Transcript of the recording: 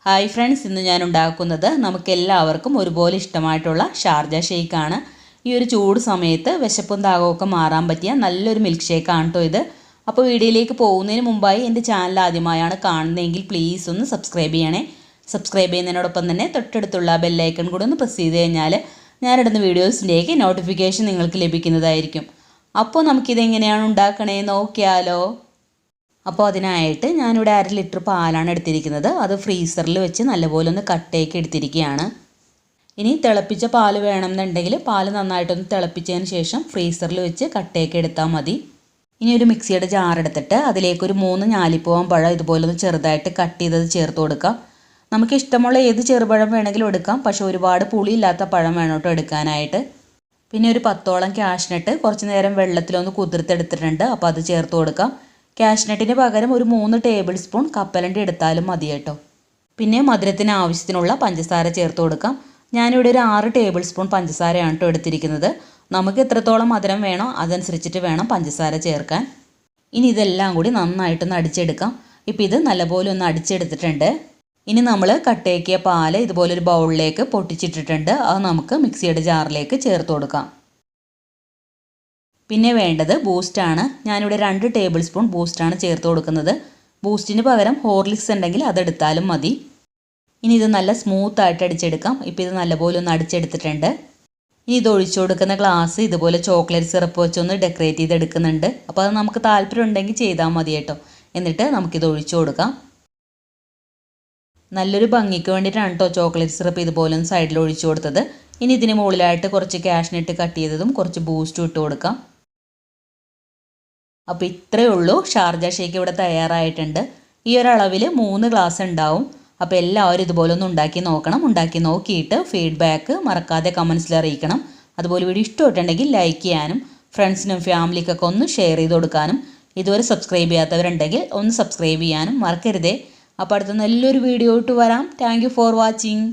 Hi friends, ഇന്ന് ഞാൻ ഉണ്ടാക്കുന്നത് നമുക്കെല്ലാവർക്കും ഒരുപോലെ ഇഷ്ടമായിട്ടുള്ള ഷാർജ ഷേക്കാണ്. ഈ ഒരു ചൂട് സമയത്ത് വിശപ്പും ദാഹമൊക്കെ മാറാൻ പറ്റിയ നല്ലൊരു മിൽക്ക് ഷേക്കാണ് കേട്ടോ ഇത്. അപ്പോൾ വീഡിയോയിലേക്ക് പോകുന്നതിന് മുമ്പായി എൻ്റെ ചാനൽ ആദ്യമായാണ് കാണുന്നതെങ്കിൽ പ്ലീസ് ഒന്ന് സബ്സ്ക്രൈബ് ചെയ്യണേ. സബ്സ്ക്രൈബ് ചെയ്യുന്നതിനോടൊപ്പം തന്നെ തൊട്ടടുത്തുള്ള ബെല്ലൈക്കൺ കൂടെ ഒന്ന് പ്രസ് ചെയ്ത് കഴിഞ്ഞാൽ ഞാനിടുന്ന വീഡിയോസിൻ്റെയൊക്കെ നോട്ടിഫിക്കേഷൻ നിങ്ങൾക്ക് ലഭിക്കുന്നതായിരിക്കും. അപ്പോൾ നമുക്കിതെങ്ങനെയാണ് ഉണ്ടാക്കണേ നോക്കിയാലോ. അപ്പോൾ അതിനായിട്ട് ഞാനിവിടെ 1/2 ലിറ്റർ പാലാണ് എടുത്തിരിക്കുന്നത്. അത് ഫ്രീസറിൽ വെച്ച് നല്ലപോലെ ഒന്ന് കട്ടയൊക്കെ എടുത്തിരിക്കുകയാണ്. ഇനി തിളപ്പിച്ച പാൽ വേണമെന്നുണ്ടെങ്കിൽ പാൽ നന്നായിട്ടൊന്ന് തിളപ്പിച്ചതിന് ശേഷം ഫ്രീസറിൽ വെച്ച് കട്ടയൊക്കെ എടുത്താൽ മതി. ഇനി ഒരു മിക്സിയുടെ ജാർ എടുത്തിട്ട് അതിലേക്ക് ഒരു 3 ഞാലിപ്പൂവൻ പഴം ഇതുപോലെ ഒന്ന് ചെറുതായിട്ട് കട്ട് ചെയ്തത് ചേർത്ത് കൊടുക്കാം. നമുക്ക് ഇഷ്ടമുള്ള ഏത് ചെറുപഴം വേണമെങ്കിലും എടുക്കാം, പക്ഷേ ഒരുപാട് പുളിയില്ലാത്ത പഴം വേണം കേട്ടോ എടുക്കാനായിട്ട്. പിന്നെ ഒരു 10ഓളം കാഷ്നട്ട് കുറച്ച് നേരം വെള്ളത്തിലൊന്ന് കുതിർത്തെടുത്തിട്ടുണ്ട്. അപ്പോൾ അത് ചേർത്ത് കൊടുക്കാം. കാഷ്നട്ടിന് പകരം ഒരു 3 ടേബിൾ സ്പൂൺ കപ്പലണ്ടി എടുത്താലും മതി കേട്ടോ. പിന്നെ മധുരത്തിന് ആവശ്യത്തിനുള്ള പഞ്ചസാര ചേർത്ത് കൊടുക്കാം. ഞാനിവിടെ ഒരു 6 ടേബിൾ സ്പൂൺ പഞ്ചസാരയാണ് കേട്ടോ എടുത്തിരിക്കുന്നത്. നമുക്ക് എത്രത്തോളം മധുരം വേണോ അതനുസരിച്ചിട്ട് വേണം പഞ്ചസാര ചേർക്കാൻ. ഇനി ഇതെല്ലാം കൂടി നന്നായിട്ടൊന്ന് അടിച്ചെടുക്കാം. ഇപ്പോൾ ഇത് നല്ലപോലെ ഒന്ന് അടിച്ചെടുത്തിട്ടുണ്ട്. ഇനി നമ്മൾ കട്ടയാക്കിയ പാല് ഇതുപോലൊരു ബൗളിലേക്ക് പൊട്ടിച്ചിട്ടിട്ടുണ്ട്. അത് നമുക്ക് മിക്സിയുടെ ജാറിലേക്ക് ചേർത്ത് കൊടുക്കാം. പിന്നെ വേണ്ടത് ബൂസ്റ്റാണ്. ഞാനിവിടെ 2 ടേബിൾ സ്പൂൺ ബൂസ്റ്റാണ് ചേർത്ത് കൊടുക്കുന്നത്. ബൂസ്റ്റിന് പകരം ഹോർലിക്സ് ഉണ്ടെങ്കിൽ അതെടുത്താലും മതി. ഇനി ഇത് നല്ല സ്മൂത്തായിട്ട് അടിച്ചെടുക്കാം. ഇപ്പോൾ ഇത് നല്ലപോലെ ഒന്ന് അടിച്ചെടുത്തിട്ടുണ്ട്. ഇനി ഇത് ഒഴിച്ചു കൊടുക്കുന്ന ഗ്ലാസ് ഇതുപോലെ ചോക്ലേറ്റ് സിറപ്പ് വെച്ചൊന്ന് ഡെക്കറേറ്റ് ചെയ്തെടുക്കുന്നുണ്ട്. അപ്പോൾ അത് നമുക്ക് താല്പര്യം ഉണ്ടെങ്കിൽ ചെയ്താൽ മതി കേട്ടോ. എന്നിട്ട് നമുക്കിത് ഒഴിച്ചു കൊടുക്കാം. നല്ലൊരു ഭംഗിക്ക് വേണ്ടിയിട്ടാണ് കേട്ടോ ചോക്ലേറ്റ് സിറപ്പ് ഇതുപോലെ ഒന്ന് സൈഡിൽ ഒഴിച്ചു കൊടുത്തത്. ഇനി ഇതിന് മുകളിലായിട്ട് കുറച്ച് കാഷ്നട്ട് കട്ട് ചെയ്തതും കുറച്ച് ബൂസ്റ്റും ഇട്ട് കൊടുക്കാം. അപ്പോൾ ഇത്രയേ ഉള്ളൂ, ഷാർജ ഷേക്ക് ഇവിടെ തയ്യാറായിട്ടുണ്ട്. ഈ ഒരളവിൽ 3 ഗ്ലാസ് ഉണ്ടാവും. അപ്പോൾ എല്ലാവരും ഇതുപോലെ ഒന്ന് ഉണ്ടാക്കി നോക്കണം. ഉണ്ടാക്കി നോക്കിയിട്ട് ഫീഡ്ബാക്ക് മറക്കാതെ കമൻസിൽ അറിയിക്കണം. അതുപോലെ വീഡിയോ ഇഷ്ടമായിട്ടുണ്ടെങ്കിൽ ലൈക്ക് ചെയ്യാനും ഫ്രണ്ട്സിനും ഫാമിലിക്കൊക്കെ ഒന്ന് ഷെയർ ചെയ്ത് കൊടുക്കാനും ഇതുവരെ സബ്സ്ക്രൈബ് ചെയ്യാത്തവരുണ്ടെങ്കിൽ ഒന്ന് സബ്സ്ക്രൈബ് ചെയ്യാനും മറക്കരുതേ. അപ്പോൾ അടുത്ത നല്ലൊരു വീഡിയോ ഇട്ട് വരാം. Thank you for watching.